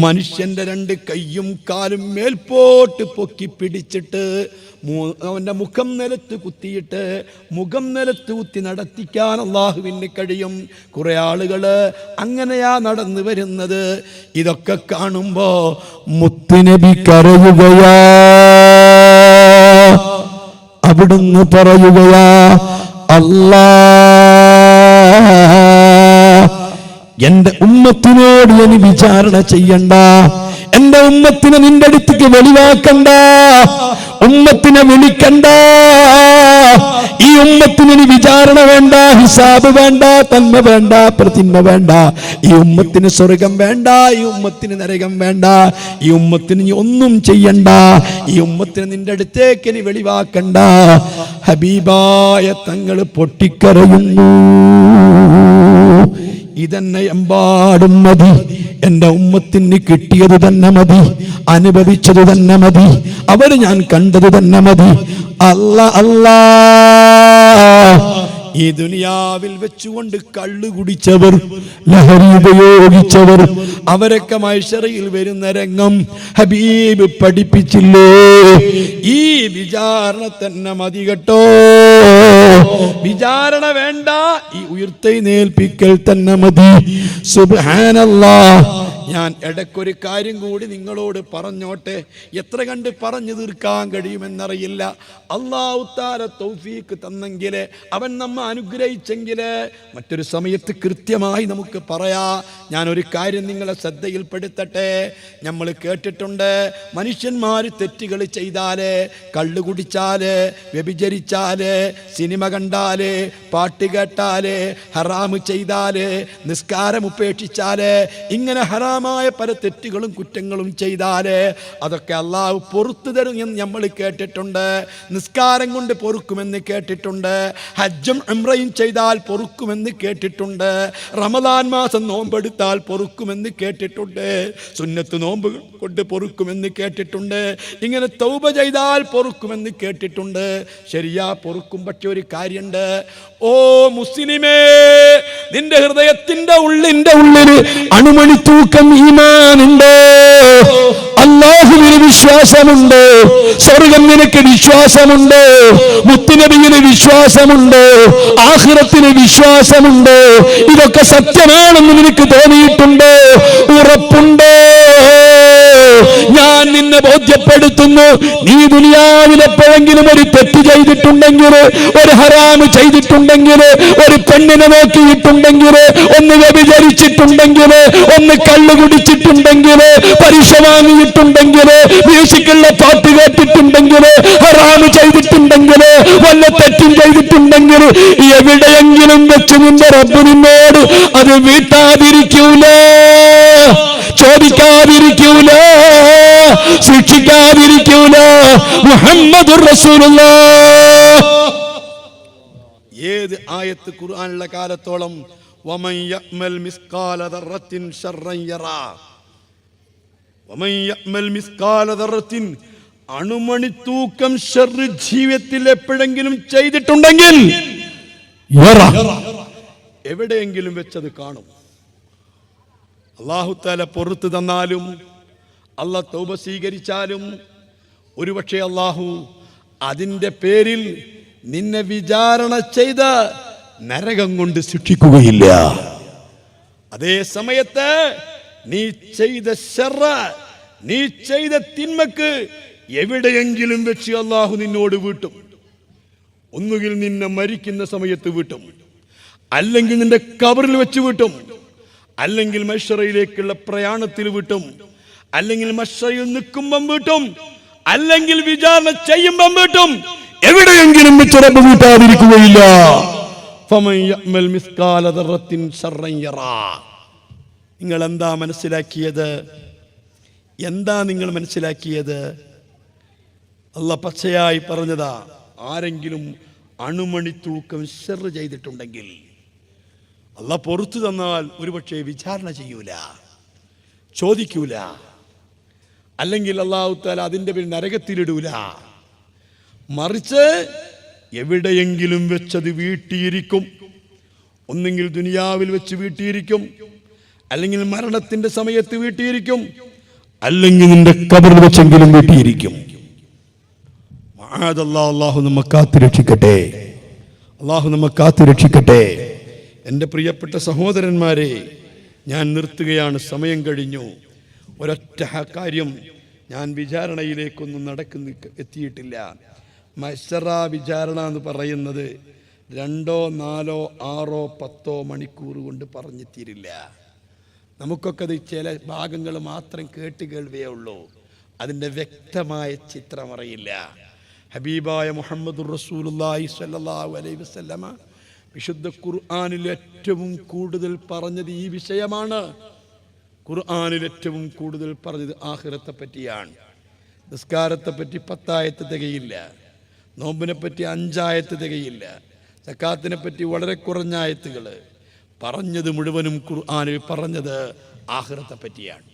മനുഷ്യന്റെ 2 കൈയും കാലും മേൽപോട്ട് പൊക്കി പിടിച്ചിട്ട് അവൻ്റെ മുഖം നിലത്ത് കുത്തിയിട്ട് മുഖം നിലത്ത് കുത്തി നടത്തിക്കാൻ അള്ളാഹുവിന് കഴിയും. കുറെ ആളുകൾ അങ്ങനെയാ നടന്നു വരുന്നത്. ഇതൊക്കെ കാണുമ്പോ മുത്തുനബി കരയുകയാ. അവിടുന്ന് പറയുകയാ, അല്ലാ, എന്റെ ഉമ്മത്തിനോട് ഇനി വിചാരണ ചെയ്യണ്ട. എന്റെ ഉമ്മത്തിനെ നിന്റെ അടുത്തേക്ക് വെളിവാക്കണ്ട. ഉമ്മത്തിനെ വിളിക്കണ്ട. ഈ ഉമ്മത്തിന് ഇനി വിചാരണ വേണ്ട, ഹിസാബ് വേണ്ട, തന്മ വേണ്ട, പ്രതിമ വേണ്ട. ഈ ഉമ്മത്തിന് സ്വർഗം വേണ്ട, ഈ ഉമ്മത്തിന് നരകം വേണ്ട. ഈ ഉമ്മത്തിന് നീ ഒന്നും ചെയ്യണ്ട. ഈ ഉമ്മത്തിന് നിന്റെ അടുത്തേക്ക് ഇനി വെളിവാക്കണ്ട. ഹബീബായ തങ്ങൾ പൊട്ടിക്കരയുന്നു. ഇതന്നെ എമ്പാടും മതി. എന്റെ ഉമ്മത്തിന് കിട്ടിയത് തന്നെ മതി, അനുഭവിച്ചത് തന്നെ മതി, അവർ ഞാൻ കണ്ടത് തന്നെ മതി. അല്ലാ അല്ലാ, ഈ ദുനിയാവിൽ വെച്ചുകൊണ്ട് കള്ളു കുടിച്ചവർ, ലഹരി ഉപയോഗിച്ചവർ, അവരൊക്കെ മഹ്ശറയിൽ വരുന്ന രംഗം ഹബീബ് പഠിപ്പിച്ചില്ലേ? ഈ വിചാരണ തന്നെ മതി കേട്ടോ. വിചാരണ വേണ്ട, ഈ ഉയർത്തെഴുന്നേൽപ്പിക്കൽ തന്നെ മതി. സുബ്ഹാനല്ലാഹ്. ഞാൻ ഇടയ്ക്കൊരു കാര്യം കൂടി നിങ്ങളോട് പറഞ്ഞോട്ടെ. എത്ര കണ്ട് പറഞ്ഞു തീർക്കാൻ കഴിയുമെന്നറിയില്ല. അല്ലാഹു തആല തൗഫീഖ് തന്നെങ്കിൽ, അവൻ നമ്മെ അനുഗ്രഹിച്ചെങ്കിൽ മറ്റൊരു സമയത്ത് കൃത്യമായി നമുക്ക് പറയാം. ഞാനൊരു കാര്യം നിങ്ങളെ ശ്രദ്ധയിൽപ്പെടുത്തട്ടെ. നമ്മൾ കേട്ടിട്ടുണ്ട്, മനുഷ്യന്മാർ തെറ്റുകൾ ചെയ്താല്, കള്ളു കുടിച്ചാല്, വ്യഭിചരിച്ചാല്, സിനിമ കണ്ടാല്, പാട്ട് കേട്ടാല്, ഹറാമ് ചെയ്താല്, നിസ്കാരം ഉപേക്ഷിച്ചാല്, ഇങ്ങനെ ഹറാമായ പല തെറ്റുകളും കുറ്റങ്ങളും ചെയ്താല് അതൊക്കെ അള്ളാഹു പൊറുത്തു തരും എന്ന് നമ്മൾ കേട്ടിട്ടുണ്ട്. നിസ്കാരം കൊണ്ട് പൊറുക്കുമെന്ന് കേട്ടിട്ടുണ്ട്. ഹജ്ജും ഉംറയും ചെയ്താൽ പൊറുക്കുമെന്ന് കേട്ടിട്ടുണ്ട്. റമദാൻ മാസം നോമ്പെടുത്താൽ പൊറുക്കുമെന്ന് കേട്ടിട്ടുണ്ട്. സുന്നത്ത് നോമ്പ് കൊണ്ട് പൊറുക്കുമെന്ന് കേട്ടിട്ടുണ്ട്. ഇങ്ങനെ തൗബ ചെയ്താൽ പൊറുക്കുമെന്ന് കേട്ടിട്ടുണ്ട്. ശരിയാ, പൊറുക്കും. പക്ഷെ ഒരു കാര്യമുണ്ട്, ഓ മുസ്ലിമേ, നിന്റെ ഹൃദയത്തിന്റെ ഉള്ളിന്റെ ഉള്ളിൽ അണുമണി തൂക്കം ഈമാനുണ്ടോ? അല്ലാഹുവിന് വിശ്വാസമുണ്ടോ? സ്വർഗം നിനക്ക് വിശ്വാസമുണ്ടോ? മുത്തുനബിയിന് വിശ്വാസമുണ്ടോ? ആഖിറത്തിന് വിശ്വാസമുണ്ടോ? ഇതൊക്കെ സത്യമാണെന്ന് നിനക്ക് തോന്നിയിട്ടുണ്ടോ? ഉറപ്പുണ്ടോ? ഞാൻ നിന്നെ ബോധ്യപ്പെടുത്തുന്നു, നീ ദുനിയാവിൽ എപ്പോഴെങ്കിലും ഒരു തെറ്റ് ചെയ്തിട്ടുണ്ടെങ്കിൽ, ഒരു ഹറാമ് ചെയ്തിട്ടുണ്ടെങ്കിൽ, ഒരു പെണ്ണിനെ നോക്കിയിട്ടുണ്ടെങ്കിൽ, ഒന്ന് വ്യഭിചരിച്ചിട്ടുണ്ടെങ്കിൽ, ഒന്ന് കള്ളു കുടിച്ചിട്ടുണ്ടെങ്കിൽ, പലിശ വാങ്ങിയിട്ടുണ്ടെങ്കിൽ, മ്യൂസിക്കുള്ള പാട്ട് കേട്ടിട്ടുണ്ടെങ്കിൽ, ഹറാമ് ചെയ്തിട്ടുണ്ടെങ്കിൽ, വല്ല തെറ്റും ചെയ്തിട്ടുണ്ടെങ്കിൽ, എവിടെയെങ്കിലും വെച്ച് നിന്റെ റബ്ബ് നിന്നോട് അത് വീട്ടാതിരിക്കൂല, ചോദിക്കാതിരിക്കൂല, ശിക്ഷിക്കാതിരിക്കൂല. മുഹമ്മദുർ റസൂലുള്ളാഹ്. ഏത് ആയത്ത് ഖുർആനിലെ കാലത്തോളം വമൻ യഅ്മൽ മിസ്കാല ദർറത്തിൻ ശർറൻ യറാ, വമൻ യഅ്മൽ മിസ്കാല ദർറത്തിൻ, അണുമണി തൂക്കം ശർറ് ജീവിതത്തിൽ എപ്പോഴെങ്കിലും ചെയ്തിട്ടുണ്ടെങ്കിൽ എവിടെയെങ്കിലും വെച്ചത് കാണും. അല്ലാഹു തആല പൊറുത്തു തന്നാലും, അല്ലാഹ് തൗബ സ്വീകരിച്ചാലും, ഒരുപക്ഷെ അല്ലാഹു അതിൻ്റെ പേരിൽ നിന്നെ വിചാരണ ചെയ്ത് നരകം കൊണ്ട് ശിക്ഷിക്കുകയില്ല. അതേ സമയത്ത് നീ ചെയ്ത ശർറ്, നീ ചെയ്ത തിന്മക്ക് എവിടെയെങ്കിലും വെച്ച് അല്ലാഹു നിന്നോട് വീട്ടും. ഒന്നുകിൽ നിന്നെ മരിക്കുന്ന സമയത്ത് വീട്ടും, അല്ലെങ്കിൽ നിന്റെ ഖബറിൽ വെച്ച് വീട്ടും, അല്ലെങ്കിൽ മഹ്ശറയിലേക്കുള്ള പ്രയാണത്തിൽ വീട്ടും, അല്ലെങ്കിൽ മഹ്ശറയിൽ നിൽക്കുമ്പം വീട്ടും, അല്ലെങ്കിൽ വിചാരണ ചെയ്യുമ്പം വീട്ടും. എവിടെയെങ്കിലും വെച്ച് റബ്ബ് വീട്ടാതിരിക്കുകയില്ല. ഫമൻ യഅ്മൽ മിസ്കാല ദർറത്തിൻ ശർറൻ യറാ. നിങ്ങൾ എന്താ മനസ്സിലാക്കിയത്? എന്താ നിങ്ങൾ മനസ്സിലാക്കിയത്? അല്ലാഹ് പച്ചയായി പറഞ്ഞതാ, ആരെങ്കിലും അണുമണി തൂക്കം ശർറ് ചെയ്തിട്ടുണ്ടെങ്കിൽ അല്ലാഹ് പൊറുത്തു തന്നാൽ ഒരുപക്ഷെ വിചാരണ ചെയ്യൂല, ചോദിക്കൂല, അല്ലെങ്കിൽ അല്ലാഹു തആല അതിൻ്റെ പേരിൽ നരകത്തിലിടൂല. മറിച്ച് എവിടെയെങ്കിലും വെച്ചത് വീട്ടിയിരിക്കും. ഒന്നെങ്കിൽ ദുനിയാവിൽ വെച്ച് വീട്ടിയിരിക്കും, അല്ലെങ്കിൽ മരണത്തിന്റെ സമയത്ത് വീട്ടിയിരിക്കും, അല്ലെങ്കിൽ നിന്റെ ഖബറിൽ വെച്ചെങ്കിലും വീട്ടിയിരിക്കും. അല്ലാഹു നമ്മെ കാത്തുരക്ഷിക്കട്ടെ, അല്ലാഹു നമ്മെ കാത്തുരക്ഷിക്കട്ടെ. എൻ്റെ പ്രിയപ്പെട്ട സഹോദരന്മാരെ, ഞാൻ നിർത്തുകയാണ്, സമയം കഴിഞ്ഞു. ഒരൊറ്റ കാര്യം, ഞാൻ വിചാരണയിലേക്കൊന്നും എത്തിയിട്ടില്ല. മഹ്ശറ വിചാരണ എന്ന് പറയുന്നത് 2, 4, 6, 10 മണിക്കൂർ കൊണ്ട് പറഞ്ഞു തീരില്ല. നമുക്കൊക്കെ അത് ചില ഭാഗങ്ങൾ മാത്രം കേൾവിയേ ഉള്ളൂ, അതിൻ്റെ വ്യക്തമായ ചിത്രം അറിയില്ല. ഹബീബായ മുഹമ്മദുർ റസൂലുള്ളാഹി സ്വല്ലല്ലാഹു അലൈഹി വസല്ലമ വിശുദ്ധ ഖുർആനിൽ ഏറ്റവും കൂടുതൽ പറഞ്ഞത് ഈ വിഷയമാണ്. ഖുർആനിൽ ഏറ്റവും കൂടുതൽ പറഞ്ഞത് ആഖിറത്തെ പറ്റിയാണ്. നിസ്കാരത്തെ പറ്റി 10 ആയത്ത് തികയില്ല, നോമ്പിനെ പറ്റി 5 ആയത്ത് തികയില്ല, സക്കാത്തിനെ പറ്റി വളരെ കുറഞ്ഞ ആയത്തുകൾ. പറഞ്ഞത് മുഴുവനും ഖുർആനിൽ പറഞ്ഞത് ആഖിറത്തെ പറ്റിയാണ്.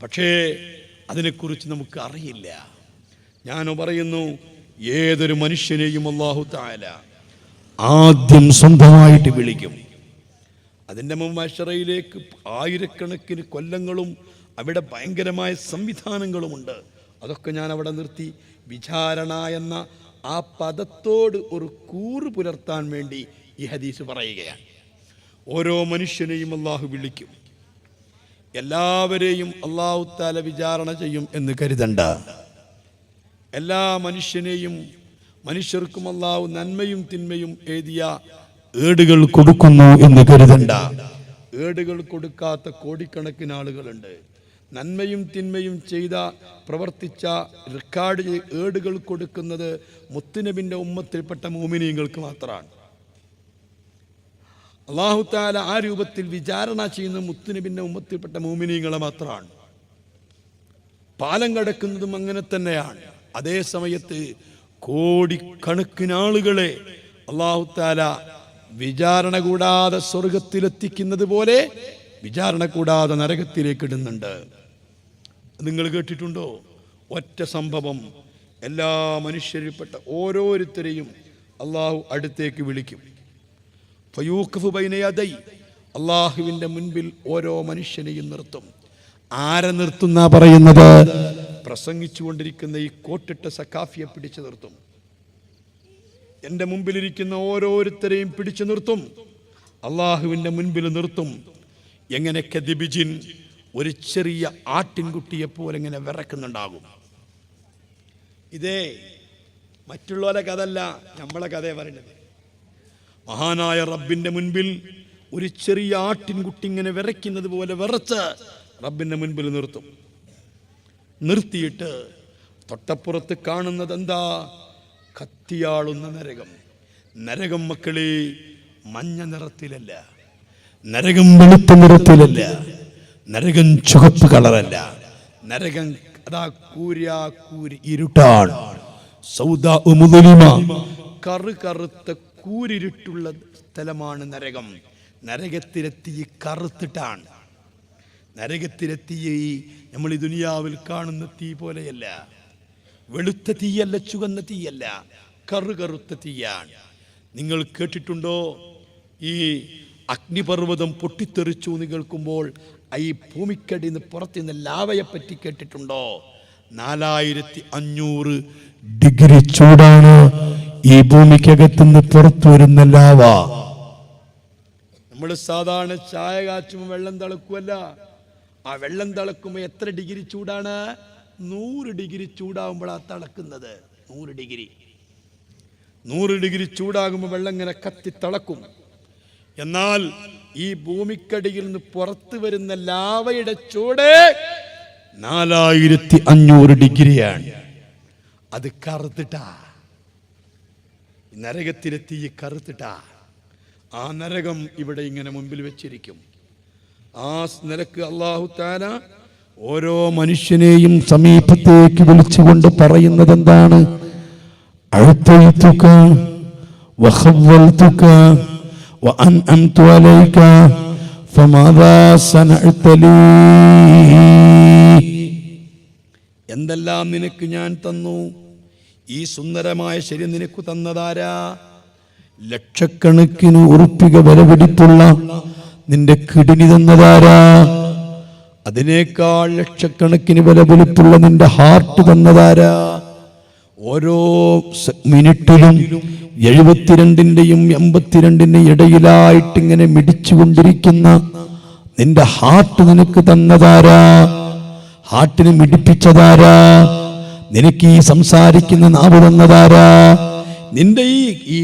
പക്ഷേ അതിനെക്കുറിച്ച് നമുക്ക് അറിയില്ല. ഞാൻ പറയുന്നു, ഏതൊരു മനുഷ്യനെയും അല്ലാഹു തആല ആദ്യം സ്വന്തമായിട്ട് വിളിക്കും. അതിൻ്റെ മുമ്പ് മഹ്ശറയിലേക്ക് ആയിരക്കണക്കിന് കൊല്ലങ്ങളും അവിടെ ഭയങ്കരമായ സംവിധാനങ്ങളുമുണ്ട്. അതൊക്കെ ഞാൻ അവിടെ നിർത്തി. വിചാരണ എന്ന ആ പദത്തോട് ഒരു കൂറ് പുലർത്താൻ വേണ്ടി ഈ ഹദീസ് പറയുകയാണ്. ഓരോ മനുഷ്യനെയും അല്ലാഹു വിളിക്കും. എല്ലാവരെയും അല്ലാഹു തആല വിചാരണ ചെയ്യും എന്ന് കരുതണ്ട. എല്ലാ മനുഷ്യർക്കും അല്ലാഹു നന്മയും തിന്മയും എഴുതിയ ഏടുകൾ കൊടുക്കുന്നു എന്ന് കരുതണ്ട. ഏടുകൾ കൊടുക്കാത്ത കോടിക്കണക്കിന് ആളുകളുണ്ട്. നന്മയും തിന്മയും ചെയ്ത പ്രവർത്തിച്ച റെക്കോർഡ് ഏടുകൾ കൊടുക്കുന്നത് മുത്തുനബിന്റെ ഉമ്മത്തിൽപ്പെട്ട മുഅ്മിനീങ്ങൾക്ക് മാത്രമാണ്. അല്ലാഹു തആല ആ രൂപത്തിൽ വിചാരണ ചെയ്യുന്ന മുത്തുനബിന്റെ ഉമ്മത്തിൽപ്പെട്ട മുഅ്മിനീങ്ങളെ മാത്രമാണ്. പാലം കടക്കുന്നതും അങ്ങനെ തന്നെയാണ്. അതേ സമയത്ത് കോടിക്കണക്കിന് ആളുകളെ അല്ലാഹു തആല വിചാരണ കൂടാതെ സ്വർഗത്തിലെത്തിക്കുന്നത് പോലെ വിചാരണ കൂടാതെ നരകത്തിലേക്ക് ഇടുന്നുണ്ട്. നിങ്ങൾ കേട്ടിട്ടുണ്ടോ? ഒറ്റ സംഭവം, എല്ലാ മനുഷ്യരിൽപ്പെട്ട ഓരോരുത്തരെയും അല്ലാഹു അടുത്തേക്ക് വിളിക്കും. ഫയൂഖഫു ബൈന യദൈ, അള്ളാഹുവിൻ്റെ മുൻപിൽ ഓരോ മനുഷ്യനെയും നിർത്തും. ആരെ നിർത്തുന്ന പറയുന്നത്? പ്രസംഗിച്ചു കൊണ്ടിരിക്കുന്ന ഈ കോട്ടിട്ട സക്കാഫിയെ പിടിച്ചു നിർത്തും. എൻ്റെ മുമ്പിലിരിക്കുന്ന ഓരോരുത്തരെയും പിടിച്ചു നിർത്തും, അള്ളാഹുവിൻ്റെ മുൻപിൽ നിർത്തും. എങ്ങനെ? കദിബിജിൻ, ഒരു ചെറിയ ആട്ടിൻകുട്ടിയെപ്പോലെ ഇങ്ങനെ വിറക്കുന്നുണ്ടാകും. ഇതേ മറ്റുള്ളവരെ കഥല്ല, നമ്മളെ കഥയെ പറയുന്നത്. മഹാനായ റബ്ബിൻ്റെ മുൻപിൽ ഒരു ചെറിയ ആട്ടിൻകുട്ടി ഇങ്ങനെ വിറയ്ക്കുന്നത് പോലെ വിറച്ച് റബ്ബിൻ്റെ മുൻപിൽ നിർത്തും. നിർത്തിയിട്ട് തൊട്ടപ്പുറത്ത് കാണുന്നത് എന്താ? കത്തിയാളുന്ന നരകം. നരകം മക്കളെ മഞ്ഞ നിറത്തിലല്ല, നരകം വെളുത്ത നിറത്തിലല്ല, നരകം ചുവപ്പ് കളറല്ല. നരകം അതാ കൂരി ഇരുട്ടാണ്. സൗദാ മുദ്ലിമ, കറുത്ത കൂരിരുട്ടുള്ള സ്ഥലമാണ് നരകം. നരകത്തിലെത്തി കറുത്തിട്ടാണ്. നരകത്തിലെത്തി നമ്മൾ ഈ ദുനിയാവിൽ കാണുന്ന തീ പോലെയല്ല, വെളുത്ത തീയല്ല, ചുവന്ന തീയല്ല, കറുത്ത തീയാണ്. നിങ്ങൾ കേട്ടിട്ടുണ്ടോ ഈ അഗ്നിപർവ്വതം പൊട്ടിത്തെറിച്ചു എന്ന് കേൾക്കുമ്പോൾ ഈ ഭൂമിക്കടിയിൽ നിന്ന് പുറത്തുനിന്ന് ലാവയെ പറ്റി കേട്ടിട്ടുണ്ടോ? 4500 ഡിഗ്രി ചൂടാണ് ഈ ഭൂമിക്കകത്തുനിന്ന് പുറത്തു വരുന്ന ലാവ. നമ്മൾ സാധാരണ ചായ കാച്ചുമ്പോൾ വെള്ളം തിളക്കുമല്ല, ആ വെള്ളം തിളക്കുമ്പോൾ എത്ര ഡിഗ്രി ചൂടാണ്? 100 ഡിഗ്രി ചൂടാകുമ്പോഴാണ് തിളക്കുന്നത്. 100 ഡിഗ്രി ചൂടാകുമ്പോൾ വെള്ളം ഇങ്ങനെ കത്തി തിളക്കും. എന്നാൽ ഈ ഭൂമിക്കടിയിൽ നിന്ന് പുറത്തു വരുന്ന ലാവയുടെ ചൂട് 4500 ഡിഗ്രിയാണ്. അത് കറുത്തിട്ടാ, നരകത്തിലെത്തി കറുത്തിട്ടാ. ആ നരകം ഇവിടെ ഇങ്ങനെ മുമ്പിൽ വെച്ചിരിക്കും. ആ നിലക്ക് അല്ലാഹു തആല ഓരോ മനുഷ്യനെയും സമീപത്തേക്ക് വിളിച്ചുകൊണ്ട് പറയുന്നത് എന്താണ്? അഅതൈതുക വഖവ്വൽതുക വഅൻഅംതു അലൈക ഫമാദാ സനഅത ലീ. എന്തെല്ലാം നിനക്ക് ഞാൻ തന്നു? ഈ സുന്ദരമായ ശരീരം നിനക്ക് തന്നതാരാ? ലക്ഷക്കണക്കിന് ഉറുപ്പിക വിലപിടിപ്പുള്ള നിന്റെ കിഡ്നി തന്നതാരാ? അതിനേക്കാൾ ലക്ഷക്കണക്കിന് വിലപിടിപ്പുള്ള നിന്റെ ഹാർട്ട് തന്നതാരാ? ഓരോ മിനിറ്റിലും 72ന്റെയും 82ന്റെയും ഇടയിലായിട്ട് ഇങ്ങനെ മിടിച്ചുകൊണ്ടിരിക്കുന്ന നിന്റെ ഹാർട്ട് നിനക്ക് തന്നതാരാ? ഹാർട്ടിനെ മിടിപ്പിച്ചതാരാ? നിനക്ക് ഈ സംസാരിക്കുന്ന നാവ് തന്നതാരാ? നിന്റെ ഈ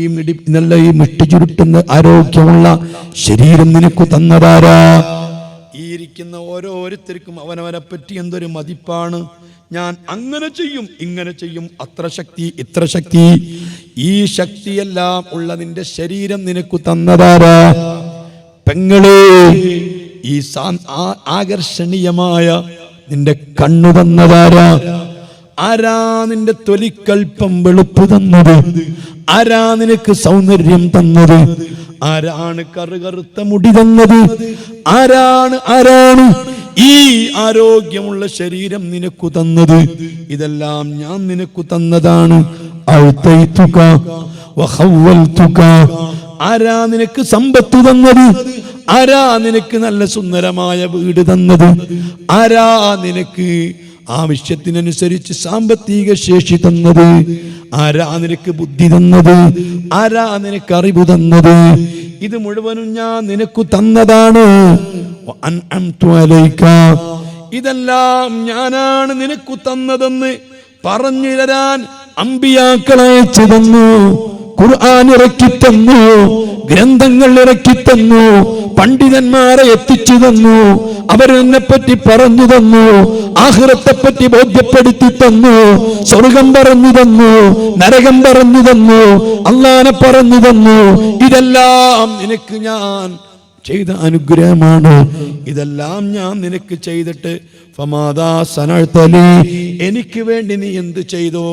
മിട്ടി ചുരുട്ടുന്ന ആരോഗ്യമുള്ള ശരീരം നിനക്ക് തന്നതാരാ? ഈ ഇരിക്കുന്ന ഓരോരുത്തർക്കും അവനവനെ പറ്റി എന്തൊരു മതിപ്പാണ്. ഞാൻ അങ്ങനെ ചെയ്യും, ഇങ്ങനെ ചെയ്യും, അത്ര ശക്തി, ഇത്ര ശക്തി. ഈ ശക്തിയെല്ലാം ഉള്ള നിന്റെ ശരീരം നിനക്ക് തന്നതാരാ? പെങ്ങളെ, ഈ ആകർഷണീയമായ നിന്റെ കണ്ണു തന്നതാരാ? ആരാ നിന്റെ തൊലിക്കൽപ്പം വെളുപ്പ് തന്നത്? ആരാ നിനക്ക് സൗന്ദര്യം തന്നത്? ആരാണ് കറുത്ത മുടി തന്നത്? ആരാണ് ഈ ആരോഗ്യമുള്ള ശരീരം നിനക്കു തന്നത്? ഇതെല്ലാം ഞാൻ നിനക്കു തന്നതാണ്. അഅതൈതുക വഖവ്വൽതുക. ആരാ നിനക്ക് സമ്പത്ത് തന്നത്? ആരാ നിനക്ക് നല്ല സുന്ദരമായ വീട് തന്നത്? ആരാ നിനക്ക് ആവശ്യത്തിനനുസരിച്ച് സാമ്പത്തിക ശേഷി തന്നത്? ആരാ നിനക്ക് ബുദ്ധി തന്നത്? ആരാ നിനക്ക് അറിവ് തന്നത്? ഇത് മുഴുവനും ഞാൻ നിനക്ക് തന്നതാണ്. വഅൻഅംതു അലൈക. ഇതെല്ലാം ഞാനാണ് നിനക്ക് തന്നതെന്ന് പറഞ്ഞു തരാൻ അമ്പിയാക്കളെ അയച്ചു തന്നു, ഖുർആൻ ഇറക്കി തന്നു, ഗ്രന്ഥങ്ങൾ ഇറക്കി തന്നു, പണ്ഡിതന്മാരെ എത്തിച്ചു തന്നു, അവരെന്നെ പറ്റി പറഞ്ഞു തന്നു, ആഖിറത്തെ പറ്റി ബോധ്യപ്പെടുത്തി തന്നു, സ്വർഗം പറഞ്ഞു തന്നു, നരകം പറഞ്ഞു തന്നു, അല്ലാഹനെ പറഞ്ഞു തന്നു. ഇതെല്ലാം നിനക്ക് ഞാൻ ചെയ്ത അനുഗ്രഹമാണ്. ഇതെല്ലാം ഞാൻ നിനക്ക് ചെയ്തിട്ട് ഫമാദാ സനഅത ലീ, എനിക്ക് വേണ്ടി നീ എന്ത് ചെയ്തോ?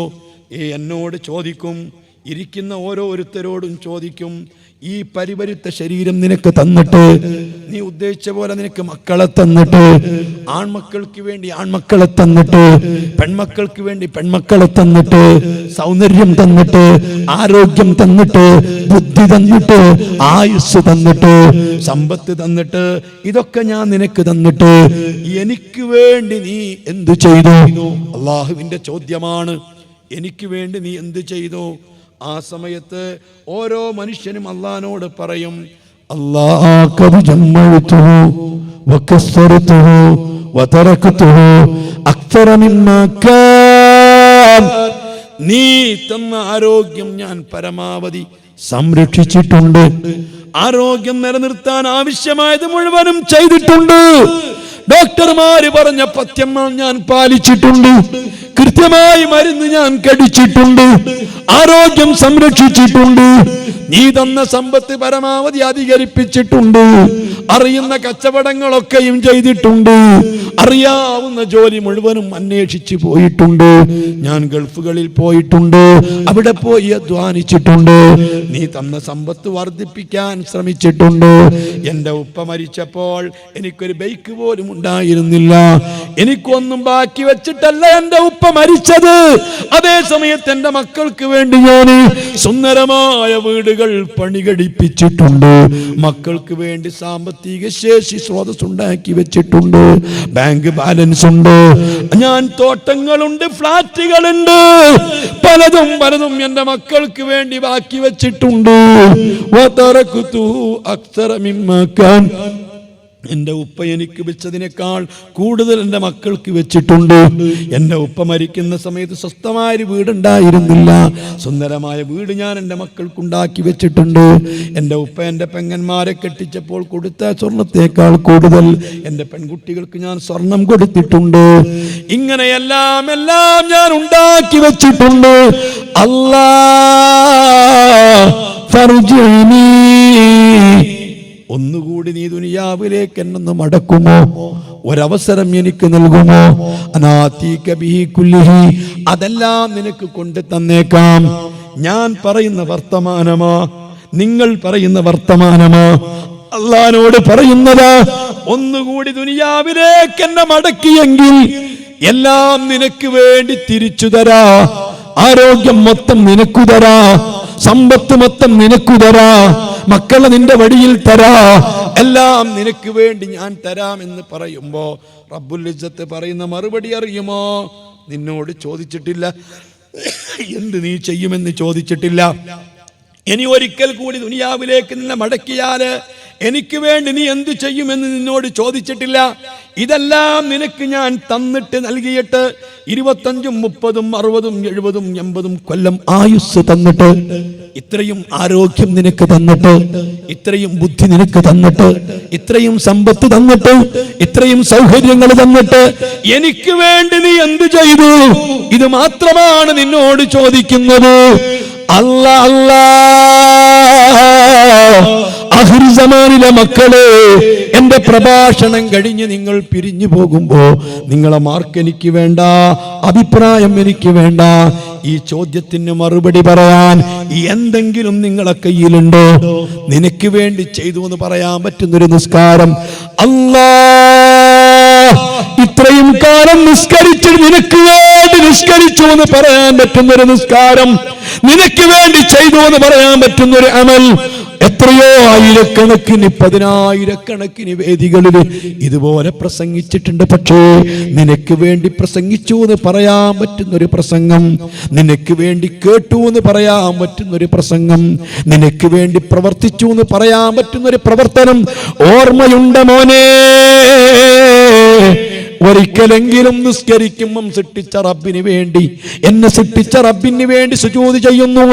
എന്നോട് ചോദിക്കും, ഇരിക്കുന്ന ഓരോരുത്തരോടും ചോദിക്കും. ഈ പരിപരുത്ത ശരീരം നിനക്ക് തന്നിട്ട് നീ ഉദ്ദേശിച്ച പോലെ നിനക്ക് മക്കളെ തന്നിട്ട്, ആൺമക്കൾക്ക് വേണ്ടി ആൺമക്കളെ തന്നിട്ട്, പെൺമക്കൾക്ക് വേണ്ടി പെൺമക്കളെ തന്നിട്ട്, സൗന്ദര്യം തന്നിട്ട്, ആരോഗ്യം തന്നിട്ട്, ബുദ്ധി തന്നിട്ട്, ആയുസ് തന്നിട്ട്, സമ്പത്ത് തന്നിട്ട്, ഇതൊക്കെ ഞാൻ നിനക്ക് തന്നിട്ട് എനിക്ക് വേണ്ടി നീ എന്തു ചെയ്തു? അള്ളാഹുവിന്റെ ചോദ്യമാണ്. എനിക്ക് വേണ്ടി നീ എന്ത് ചെയ്തു? ആ സമയത്ത് ഓരോ മനുഷ്യനും അള്ളാഹിനോട് പറയും, നീ തന്ന ആരോഗ്യം ഞാൻ പരമാവധി സംരക്ഷിച്ചിട്ടുണ്ട്. ആരോഗ്യം നിലനിർത്താൻ ആവശ്യമായത് മുഴുവനും ചെയ്തിട്ടുണ്ട്. ഡോക്ടർമാര് പറഞ്ഞ പഥ്യം ഞാൻ പാലിച്ചിട്ടുണ്ട്. കൃത്യമായി മരുന്ന് ഞാൻ കഴിച്ചിട്ടുണ്ട്. ആരോഗ്യം സംരക്ഷിച്ചിട്ടുണ്ട്. നീ തന്ന സമ്പത്ത് പരമാവധി അധികരിപ്പിച്ചിട്ടുണ്ട്. അറിയുന്ന കച്ചവടങ്ങളൊക്കെയും ചെയ്തിട്ടുണ്ട്. അറിയാവുന്ന ജോലി മുഴുവനും അന്വേഷിച്ചു പോയിട്ടുണ്ട്. ഞാൻ ഗൾഫുകളിൽ പോയിട്ടുണ്ട്. അവിടെ പോയി അധ്വാനിച്ചിട്ടുണ്ട്. നീ തന്ന സമ്പത്ത് വർദ്ധിപ്പിക്കാൻ ശ്രമിച്ചിട്ടുണ്ട്. എന്റെ ഉപ്പ മരിച്ചപ്പോൾ എനിക്കൊരു ബൈക്ക് പോലും ഉണ്ടായിരുന്നില്ല. എനിക്കൊന്നും ബാക്കി വെച്ചിട്ടല്ല എന്റെ ഉപ്പ മരിച്ചത്. അതേ സമയത്ത് എന്റെ മക്കൾക്ക് വേണ്ടി ഞാൻ സുന്ദരമായ വീടുകൾ പണി കഴിപ്പിച്ചിട്ടുണ്ട്. മക്കൾക്ക് വേണ്ടി സാമ്പത്തിക ശേഷി സ്രോതസ് ഉണ്ടാക്കി വെച്ചിട്ടുണ്ട്. ബാങ്ക് ബാലൻസ് ഉണ്ട്. ഞാൻ തോട്ടങ്ങളുണ്ട്, ഫ്ലാറ്റുകളുണ്ട്, പലതും എന്റെ മക്കൾക്ക് വേണ്ടി ബാക്കി വെച്ചിട്ടുണ്ട്. എന്റെ ഉപ്പ എനിക്ക് വെച്ചതിനേക്കാൾ കൂടുതൽ എന്റെ മക്കൾക്ക് വെച്ചിട്ടുണ്ട്. എന്റെ ഉപ്പ മരിക്കുന്ന സമയത്ത് സ്വസ്ഥമായ വീടുണ്ടായിരുന്നില്ല. സുന്ദരമായ വീട് ഞാൻ എന്റെ മക്കൾക്കുണ്ടാക്കി വെച്ചിട്ടുണ്ട്. എന്റെ ഉപ്പ എന്റെ പെങ്ങന്മാരെ കെട്ടിച്ചപ്പോൾ കൊടുത്ത സ്വർണത്തേക്കാൾ കൂടുതൽ എന്റെ പെൺകുട്ടികൾക്ക് ഞാൻ സ്വർണം കൊടുത്തിട്ടുണ്ട്. ഇങ്ങനെയെല്ലാം ഞാൻ ഉണ്ടാക്കി വെച്ചിട്ടുണ്ട്. ഫർജിനി, ഒന്നുകൂടി നീ ദുനിയാവിലേക്ക് എന്നൊന്ന് മടക്കുമോ? ഒരവസരം എനിക്ക് നൽകുമോ? അനാതീക ബിഹി കുല്ലിഹി, അതെല്ലാം നിനക്ക് കൊണ്ട് തന്നേക്കാം. ഞാൻ പറയുന്ന വർത്തമാനമാ, നിങ്ങൾ പറയുന്ന വർത്തമാനമാ, അള്ളാഹിനോട് പറയുന്നതാ. ഒന്നുകൂടി ദുനിയാവിലേക്ക് എന്നെ മടക്കിയെങ്കിൽ എല്ലാം നിനക്ക് വേണ്ടി തിരിച്ചു തരാ. ആരോഗ്യം മൊത്തം നിനക്കു തരാ. സമ്പത്ത് മൊത്തം നിനക്കു തരാ. മക്കളെ നിന്റെ വഴിയിൽ തരാ. എല്ലാം നിനക്ക് വേണ്ടി ഞാൻ തരാമെന്ന് പറയുമ്പോ റബ്ബുൽ ഇസ്സത്ത് പറയുന്ന മറുപടി അറിയുമോ? നിന്നോട് ചോദിച്ചിട്ടില്ല, എന്ത് നീ ചെയ്യുമെന്ന് ചോദിച്ചിട്ടില്ല. ഇനി ഒരിക്കൽ കൂടി ദുനിയാവിലേക്ക് നിന്നെ മടക്കിയാല് എനിക്ക് വേണ്ടി നീ എന്ത് ചെയ്യുമെന്ന് നിന്നോട് ചോദിച്ചിട്ടില്ല. ഇതെല്ലാം നിനക്ക് ഞാൻ തന്നിട്ട് നൽകിയിട്ട് 25, 30, 60, 70, 80 കൊല്ലം ആയുസ് തന്നിട്ട്, ഇത്രയും ആരോഗ്യം നിനക്ക് തന്നിട്ട്, ഇത്രയും ബുദ്ധി നിനക്ക് തന്നിട്ട്, ഇത്രയും സമ്പത്ത് തന്നിട്ട്, ഇത്രയും സൗകര്യങ്ങൾ തന്നിട്ട് എനിക്ക് വേണ്ടി നീ എന്ത് ചെയ്തു? ഇത് മാത്രമാണ് നിന്നോട് ചോദിക്കുന്നത്. അല്ലാ ആഖിർ സമാനിലെ മക്കളെ, എന്റെ പ്രഭാഷണം കഴിഞ്ഞ് നിങ്ങൾ പിരിഞ്ഞു പോകുമ്പോ നിങ്ങളെ മാർക്ക് എനിക്ക് വേണ്ട, അഭിപ്രായം എനിക്ക് വേണ്ട. ഈ ചോദ്യത്തിന് മറുപടി പറയാൻ എന്തെങ്കിലും നിങ്ങളെ കയ്യിലുണ്ടോ? നിനക്ക് വേണ്ടി ചെയ്തു എന്ന് പറയാൻ പറ്റുന്നൊരു നിസ്കാരം, അല്ലാ ഇത്രയും കാലം നിസ്കരിച്ച് നിനക്ക് വേണ്ടി നിസ്കരിച്ചു എന്ന് പറയാൻ പറ്റുന്നൊരു നിസ്കാരം, നിനക്ക് വേണ്ടി ചെയ്തു എന്ന് പറയാൻ പറ്റുന്നൊരു അമൽ, എത്രയോ ആയിരക്കണക്കിന് 10,000-കണക്കിന് വേദികളിൽ ഇതുപോലെ പ്രസംഗിച്ചിട്ടുണ്ട്. പക്ഷേ നിനക്ക് വേണ്ടി പ്രസംഗിച്ചു എന്ന് പറയാൻ പറ്റുന്നൊരു പ്രസംഗം, നിനക്ക് വേണ്ടി കേട്ടു എന്ന് പറയാൻ പറ്റുന്നൊരു പ്രസംഗം, നിനക്ക് വേണ്ടി പ്രവർത്തിച്ചു എന്ന് പറയാൻ പറ്റുന്നൊരു പ്രവർത്തനം ഓർമ്മയുണ്ട് മോനെ? ഒരിക്കലെങ്കിലും നിസ്കരിക്കുമ്പം സൃഷ്ടിച്ച റബ്ബിന് വേണ്ടി, എന്നെ സൃഷ്ടിച്ച റബ്ബിന് വേണ്ടി സുജൂദ് ചെയ്യുന്നു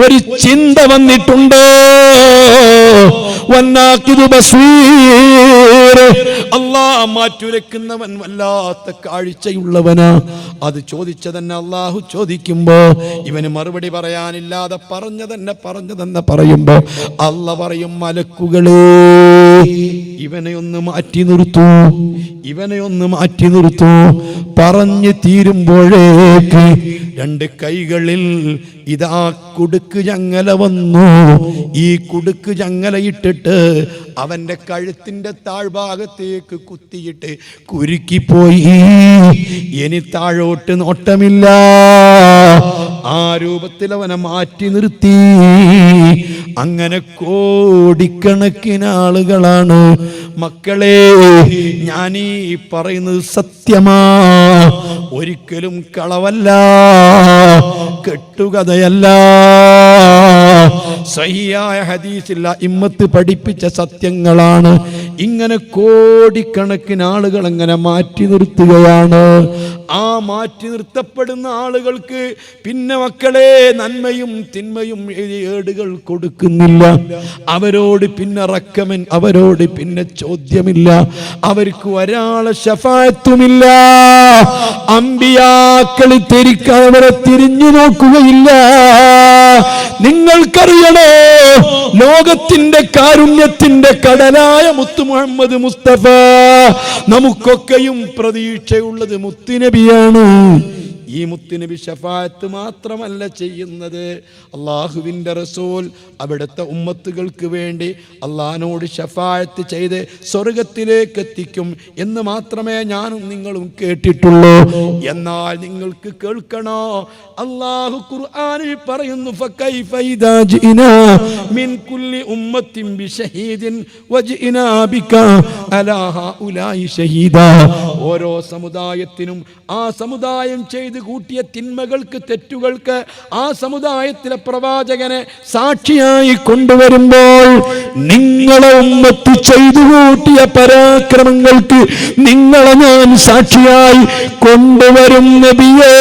ഒരു ചിന്ത വന്നിട്ടുണ്ടോ? അല്ലാഹ് മാറ്റുരക്കുന്നവൻ വല്ലാത്ത കാഴ്ചയുള്ളവനാ. അത് ചോദിച്ചതന്നെ അള്ളാഹു ചോദിക്കുമ്പോ ഇവന് മറുപടി പറയാനില്ലാതെ പറഞ്ഞതെന്നെ പറയുമ്പോ അല്ലാഹ് പറയും, മലക്കുകളെ ഇവനെ ഒന്ന് മാറ്റി നിർത്തൂ, ഇവനെ ഒന്ന് മാറ്റി നിർത്തൂ. പറഞ്ഞു തീരുമ്പോഴേക്ക് 2 കൈകളിൽ ഇതാ കുടുക്ക് ചങ്ങല വന്നു. ഈ കുടുക്ക് ചങ്ങല ഇട്ടിട്ട് അവന്റെ കഴുത്തിന്റെ താഴ്ഭാഗത്തേക്ക് കുത്തിയിട്ട് കുരുക്കിപ്പോയി. ഇനി താഴോട്ട് നോട്ടമില്ല. ആ രൂപത്തിൽ അവനെ മാറ്റി നിർത്തി. അങ്ങനെ കോടിക്കണക്കിന് ആളുകളാണ്. മക്കളെ, ഞാനീ പറയുന്നത് സത്യമാ, ഒരിക്കലും കളവല്ല, കെട്ടുകഥയല്ല. സഹിയായ ഹദീസിൽ ഇമ്മത്ത് പഠിപ്പിച്ച സത്യങ്ങളാണ്. ഇങ്ങനെ കോടിക്കണക്കിന് ആളുകൾ അങ്ങനെ മാറ്റി നിർത്തുകയാണ്. ആ മാറ്റി നിർത്തപ്പെടുന്ന ആളുകൾക്ക് പിന്നെ മക്കളെ നന്മയും തിന്മയും ഏടുകൾ കൊടുക്കുന്നില്ല. അവരോട് പിന്നെ റക്കമൻ, അവരോട് പിന്നെ ചോദ്യമില്ല. അവർക്ക് ഒരാളെ ശഫാഅത്തുമില്ല. അമ്പിയാക്കൾ അവരെ തിരിഞ്ഞു നോക്കുകയില്ല. നിങ്ങൾക്കറിയണോ, ലോകത്തിന്റെ കാരുണ്യത്തിന്റെ കടലായ മുത്തു മുഹമ്മദ് മുസ്തഫ, നമുക്കൊക്കെയും പ്രതീക്ഷയുള്ളത് മുത്തുനബിയാണ്. ഈ മുത്തുനബി ശഫാഅത്ത് മാത്രമല്ല ചെയ്യുന്നത്, അള്ളാഹുവിൻ്റെ റസൂൽ അവിടുത്തെ ഉമ്മത്തുകൾക്ക് വേണ്ടി അള്ളാഹിനോട് ശഫാഅത്ത് ചെയ്ത് സ്വർഗത്തിലേക്ക് എത്തിക്കും എന്ന് മാത്രമേ ഞാനും നിങ്ങളും കേട്ടിട്ടുള്ളൂ. എന്നാൽ നിങ്ങൾക്ക് കേൾക്കണോ, അള്ളാഹു ഖുർആനിൽ പറയുന്നു, ഫകൈഫ ഇദാ ജിനാ മിൻ കുല്ലി ഉമ്മത്തിൻ ബിശഹീദിൻ വജിനാ ബിക അലാ ഹഉലായി ഷഹീദാ. ഓരോ സമുദായത്തിനും ആ സമുദായം ചെയ്ത് കൂട്ടിയ തിന്മകൾക്ക്, തെറ്റുകൾക്ക് ആ സമുദായത്തിലെ പ്രവാചകനെ സാക്ഷിയായി കൊണ്ടുവരുമ്പോൾ, നിങ്ങളെ ഉമ്മത്ത് ചെയ്തു കൂട്ടിയ പരാക്രമങ്ങൾക്ക് നിങ്ങളെ ഞാൻ സാക്ഷിയായി കൊണ്ടുവരും നബിയേ.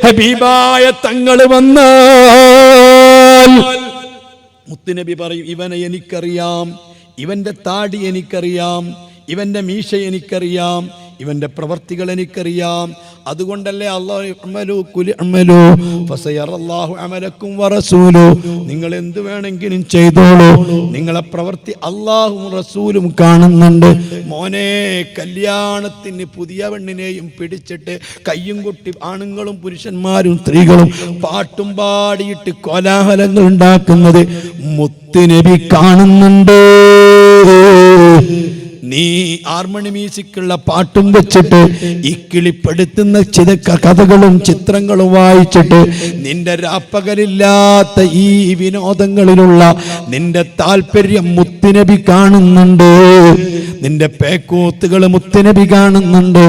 ഹബീബായ തങ്ങൾ വന്നാൽ മുത്തുനബി പറയും, ഇവനെ എനിക്കറിയാം, ഇവന്റെ താടി എനിക്കറിയാം, ഇവന്റെ മീശ എനിക്കറിയാം, ഇവന്റെ പ്രവർത്തികൾ എനിക്കറിയാം. അതുകൊണ്ടല്ലേ നിങ്ങൾ എന്ത് വേണമെങ്കിലും ചെയ്തോളൂ, നിങ്ങളെ പ്രവൃത്തി അള്ളാഹും റസൂലും കാണുന്നുണ്ട്. മോനെ, കല്യാണത്തിന് പുതിയ പെണ്ണിനെയും പിടിച്ചിട്ട് കയ്യും കൊട്ടി ആണുങ്ങളും പുരുഷന്മാരും സ്ത്രീകളും പാട്ടും പാടിയിട്ട് കോലാഹലങ്ങൾ ഉണ്ടാക്കുന്നത് മുത്തുനബി കാണുന്നുണ്ട്. നീ ഹാർമണി മ്യൂസിക്കുള്ള പാട്ടും വെച്ചിട്ട് ഈ കിളിപ്പെടുത്തുന്ന ചില കഥകളും ചിത്രങ്ങളും വായിച്ചിട്ട് നിന്റെ രാപ്പകലില്ലാത്ത ഈ വിനോദങ്ങളിലുള്ള നിന്റെ താല്പര്യം മുത്തുനബി കാണുന്നുണ്ട്. നിന്റെ പേക്കൂത്തുകൾ മുത്തുനബി കാണുന്നുണ്ട്.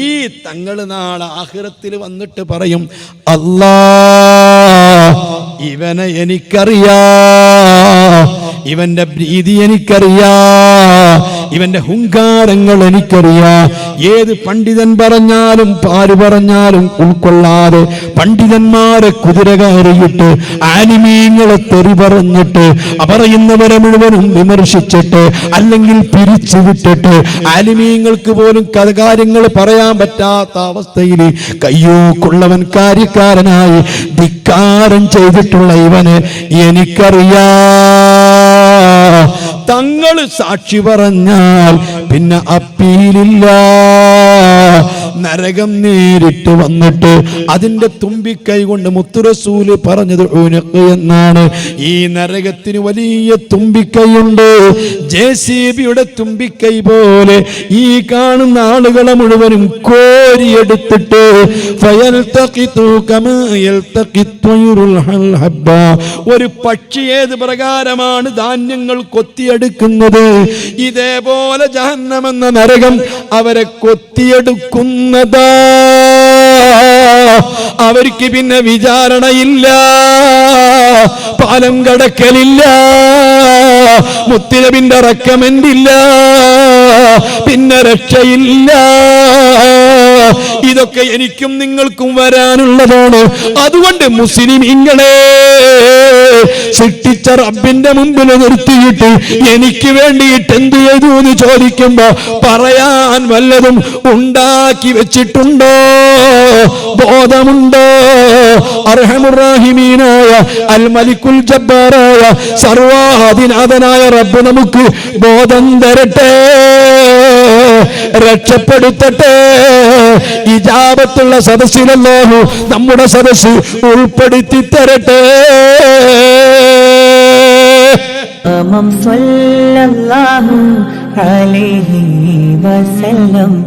ഈ തങ്ങള് നാളെ ആഖിറത്തിൽ വന്നിട്ട് പറയും, അല്ലാ, ഇവനെ എനിക്കറിയാ, ഇവന്റെ പ്രീതി എനിക്കറിയാ, ഇവന്റെ ഹുങ്കാരങ്ങൾ എനിക്കറിയാ. ഏത് പണ്ഡിതൻ പറഞ്ഞാലും പാര് പറഞ്ഞാലും ഉൾക്കൊള്ളാതെ പണ്ഡിതന്മാരെ കുതിര കയറിയിട്ട് ആലിമീങ്ങളെ തെറി പറഞ്ഞിട്ട് പറയുന്നവരെ മുഴുവനും വിമർശിച്ചിട്ട് അല്ലെങ്കിൽ പിരിച്ചുവിട്ടിട്ട് ആലിമീങ്ങൾക്ക് പോലും കാര്യങ്ങൾ പറയാൻ പറ്റാത്ത അവസ്ഥയിൽ കയ്യൂക്കുള്ളവൻ കാര്യക്കാരനായി ധിക്കാരം ചെയ്തിട്ടുള്ള ഇവന് എനിക്കറിയാ. തങ്ങൾ സാക്ഷി പറഞ്ഞാൽ പിന്നെ അപ്പീലില്ല. നരകം നേരിട്ട് വന്നിട്ട് അതിന്റെ തുമ്പിക്കൈ കൊണ്ട് മുത്തുറസൂല് പറഞ്ഞത് ഉനഖ് എന്നാണ്. ഈ നരകത്തിന് വലിയ തുമ്പിക്കൈയുണ്ട്, JCBയുടെ തുമ്പിക്കൈ പോലെ. ഈ കാണുന്ന ആളുകളെ മുഴുവനും കോരിയെടുത്തിട്ട് ഒരു പക്ഷി ഏത് പ്രകാരമാണ് ധാന്യങ്ങൾ കൊത്തിയെടുക്കുന്നത്, ഇതേപോലെ ജഹന്നമെന്ന നരകം അവരെ കൊത്തിയെടുക്കുന്നതാ. അവർക്ക് പിന്നെ വിചാരണയില്ല, പാലം കടക്കലില്ല, മുത്തുനബിന്റെ റെക്കമെന്റ് ഇല്ല, പിന്നെ രക്ഷയില്ല. ഇതൊക്കെ എനിക്കും നിങ്ങൾക്കും വരാനുള്ളതാണ്. അതുകൊണ്ട് മുസ്ലിമീങ്ങളെ സൃഷ്ടിച്ച റബ്ബിന്റെ മുമ്പിൽ നിർത്തിയിട്ട് എനിക്ക് വേണ്ടിയിട്ട് എന്ത് ചെയ്തു എന്ന് ചോദിക്കുമ്പോ പറയാൻ വല്ലതും ഉണ്ടാക്കി വെച്ചിട്ടുണ്ടോ, ബോധമുണ്ടോ? അർഹമുർ-റഹീമീനായ അൽ മലിക്കുൽ ജബ്ബാറായ സർവാധിനാഥനായ റബ്ബ് നമുക്ക് ബോധം തരട്ടെ, രക്ഷപ്പെടുത്തട്ടെ. ഇജാബത്തുള്ള സദസ്സിലല്ലാഹു നമ്മുടെ സദസ്സ് ഉൾപ്പെടുത്തി തരട്ടെ. صلى الله عليه وسلم